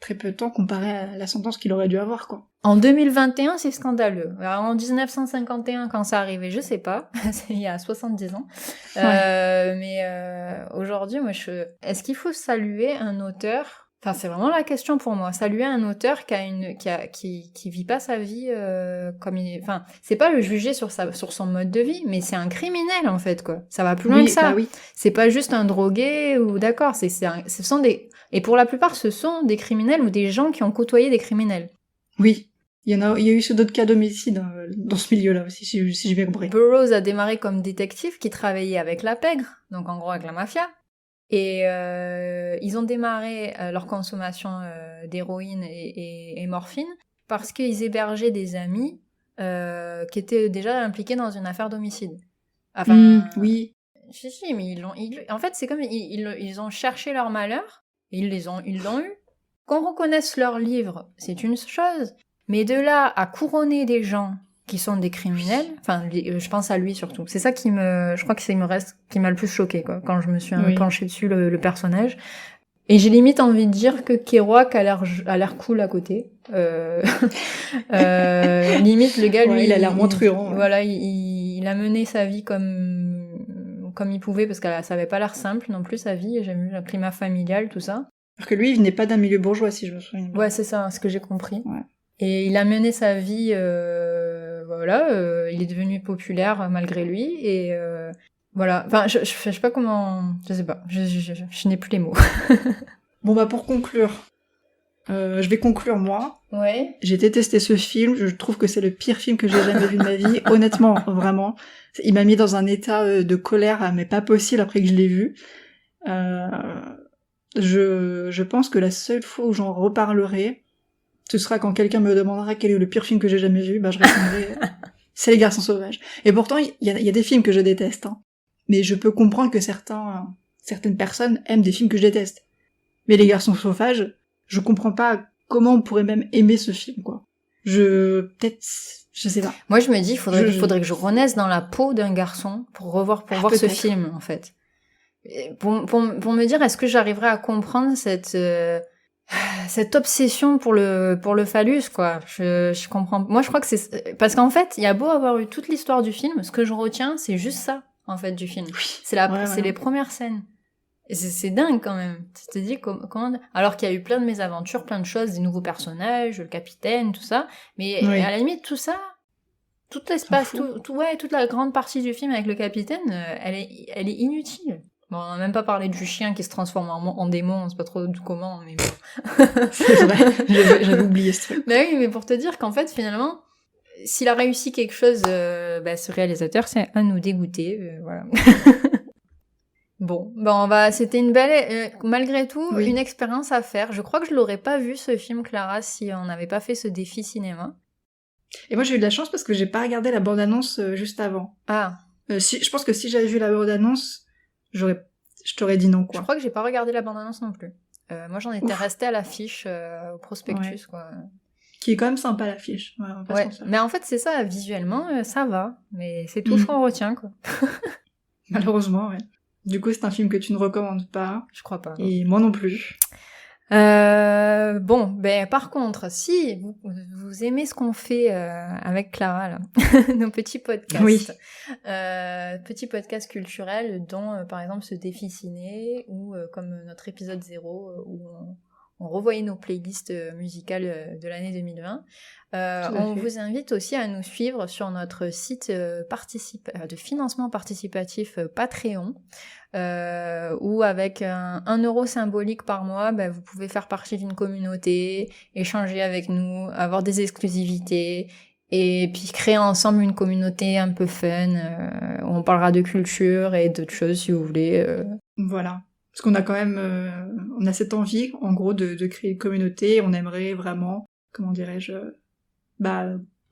très peu de temps comparé à la sentence qu'il aurait dû avoir, quoi. En 2021, c'est scandaleux. Alors, en 1951, quand ça arrivait, je sais pas. C'est il y a 70 ans. Mais aujourd'hui, moi, est-ce qu'il faut saluer un auteur? Enfin, c'est vraiment la question pour moi. Saluer un auteur qui vit pas sa vie comme il... Enfin, c'est pas le juger sur son mode de vie, mais c'est un criminel, en fait, quoi. Ça va plus loin que ça. Bah oui. C'est pas juste un drogué ou... D'accord, ce sont des... Et pour la plupart, ce sont des criminels ou des gens qui ont côtoyé des criminels. Oui. Il y a eu d'autres cas d'homicide dans ce milieu-là aussi, si j'ai bien compris. Burroughs a démarré comme détective qui travaillait avec la pègre, donc en gros avec la mafia. Et ils ont démarré leur consommation d'héroïne et morphine parce qu'ils hébergeaient des amis qui étaient déjà impliqués dans une affaire d'homicide. Enfin, oui. Si, mais en fait, c'est comme ils ont cherché leur malheur et ils l'ont eu. Qu'on reconnaisse leurs livres, c'est une chose, mais de là à couronner des gens qui sont des criminels, enfin, je pense à lui surtout. C'est ça qui je crois que qui m'a le plus choqué, quoi, quand je me suis penchée dessus le personnage. Et j'ai limite envie de dire que Kerouac a l'air cool à côté. Limite, le gars, lui, il a l'air moins truand. Voilà, il a mené sa vie comme il pouvait, parce que ça avait pas l'air simple non plus, sa vie. J'ai vu le climat familial, tout ça. Alors que lui, il venait pas d'un milieu bourgeois, si je me souviens. Ouais, c'est ça, ce que j'ai compris. Ouais. Et il a mené sa vie, il est devenu populaire malgré lui, et Voilà. Enfin, je sais pas comment... Je sais pas. Je n'ai plus les mots. Bon bah pour conclure, je vais conclure moi. Ouais. J'ai détesté ce film, je trouve que c'est le pire film que j'ai jamais vu de ma vie, honnêtement, vraiment. Il m'a mis dans un état de colère, mais pas possible après que je l'ai vu. Je pense que la seule fois où j'en reparlerai, ce sera quand quelqu'un me demandera quel est le pire film que j'ai jamais vu, bah je répondrai c'est Les Garçons Sauvages. Et pourtant, il y a des films que je déteste, hein. Mais je peux comprendre que certaines personnes aiment des films que je déteste. Mais Les Garçons Sauvages, je comprends pas comment on pourrait même aimer ce film, quoi. Je sais pas. Moi, je me dis, il faudrait que je renaisse dans la peau d'un garçon pour voir ce film, en fait. Et pour me dire, est-ce que j'arriverais à comprendre cette obsession pour le phallus, quoi. Je comprends. Moi, je crois que c'est, parce qu'en fait, il y a beau avoir eu toute l'histoire du film, ce que je retiens, c'est juste ça, en fait, du film. Oui. C'est les premières scènes. Et c'est dingue quand même. Tu te dis comment... Alors qu'il y a eu plein de mésaventures, plein de choses, des nouveets personnages, le capitaine, tout ça. Mais Oui. à la limite, tout ça, tout l'espace, toute la grande partie du film avec le capitaine, elle est inutile. Bon, on n'a même pas parlé du chien qui se transforme en démon, on sait pas trop comment, mais bon. C'est vrai, j'avais oublié ce truc. Mais oui, mais pour te dire qu'en fait, finalement, s'il a réussi quelque chose, ce réalisateur, c'est à nous dégoûter, voilà. Bon, c'était une belle, malgré tout, Oui. une expérience à faire. Je crois que je l'aurais pas vu ce film, Clara, si on n'avait pas fait ce défi cinéma. Et moi, j'ai eu de la chance parce que j'ai pas regardé la bande-annonce juste avant. Ah. Je pense que si j'avais vu la bande-annonce, je t'aurais dit non, quoi. Je crois que j'ai pas regardé la bande-annonce non plus. Moi, j'en étais restée à l'affiche, au prospectus, quoi. Qui est quand même sympa, l'affiche. Ouais. Mais en fait, c'est ça, visuellement, ça va. Mais c'est tout ce qu'on retient, quoi. Malheureusement, ouais. Du coup, c'est un film que tu ne recommandes pas. Je crois pas. Et moi non plus. Par contre, si vous aimez ce qu'on fait avec Clara, là, nos petits podcasts, oui. Petits podcasts culturels, dont par exemple ce défi ciné, ou comme notre épisode 0, où on revoyait nos playlists musicales de l'année 2020. On vous invite aussi à nous suivre sur notre site de financement participatif Patreon, où avec un euro symbolique par mois, vous pouvez faire partie d'une communauté, échanger avec nous, avoir des exclusivités, et puis créer ensemble une communauté un peu fun, où on parlera de culture et d'autres choses si vous voulez. Voilà. Parce qu'on a quand même, on a cette envie, en gros, de créer une communauté. On aimerait vraiment, comment dirais-je,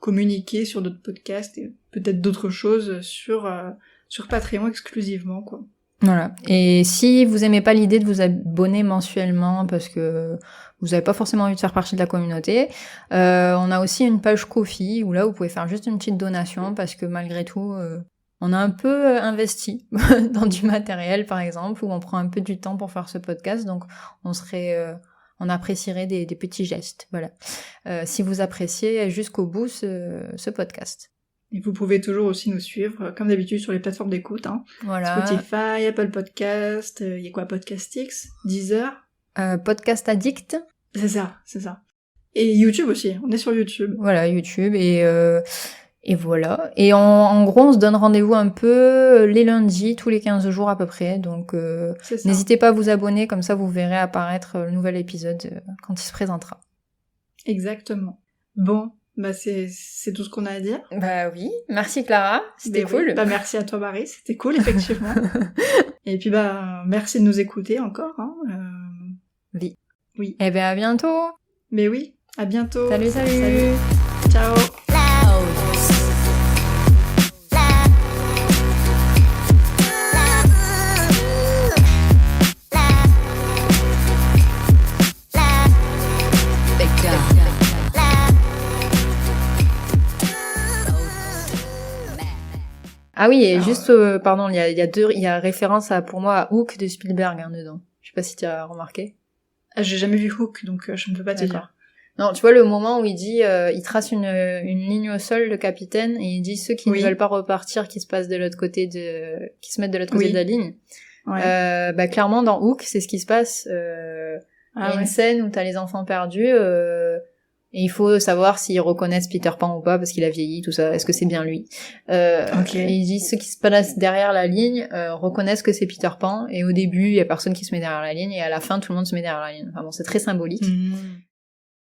communiquer sur d'autres podcasts et peut-être d'autres choses sur Patreon exclusivement, quoi. Voilà. Et si vous aimez pas l'idée de vous abonner mensuellement parce que vous avez pas forcément envie de faire partie de la communauté, on a aussi une page Ko-fi où là vous pouvez faire juste une petite donation parce que malgré tout, on a un peu investi dans du matériel par exemple, où on prend un peu du temps pour faire ce podcast, donc on apprécierait des petits gestes, voilà. Si vous appréciez jusqu'au bout ce podcast. Et vous pouvez toujours aussi nous suivre, comme d'habitude, sur les plateformes d'écoute, hein. Voilà. Spotify, Apple Podcast, il y a quoi, Podcastix, Deezer, Podcast Addict. C'est ça. Et YouTube aussi, on est sur YouTube. Voilà, YouTube, et voilà. Et en gros, on se donne rendez-vous un peu les lundis, tous les 15 jours à peu près, donc n'hésitez pas à vous abonner, comme ça vous verrez apparaître le nouvel épisode quand il se présentera. Exactement. Bon, c'est tout ce qu'on a à dire. Bah oui, merci Clara, c'était cool. Oui. Merci à toi Marie, c'était cool effectivement. Et puis merci de nous écouter encore. Hein. Oui. Eh bien à bientôt. Mais oui, à bientôt. Salut. Ciao. Ah oui, et juste, pardon, il y a référence pour moi à Hook de Spielberg dedans. Je sais pas si tu as remarqué. J'ai jamais vu Hook, donc je ne peux pas te dire. Non, tu vois le moment où il dit, il trace une ligne au sol, le capitaine, et il dit ceux qui ne veulent pas repartir, qui se mettent de l'autre côté de la ligne. Ouais. Clairement dans Hook, c'est ce qui se passe. Il y a une scène où t'as les enfants perdus. Et il faut savoir s'ils reconnaissent Peter Pan ou pas, parce qu'il a vieilli, tout ça. Est-ce que c'est bien lui? Et ils disent ceux qui se placent derrière la ligne reconnaissent que c'est Peter Pan. Et au début, il y a personne qui se met derrière la ligne, et à la fin, tout le monde se met derrière la ligne. Enfin bon, c'est très symbolique.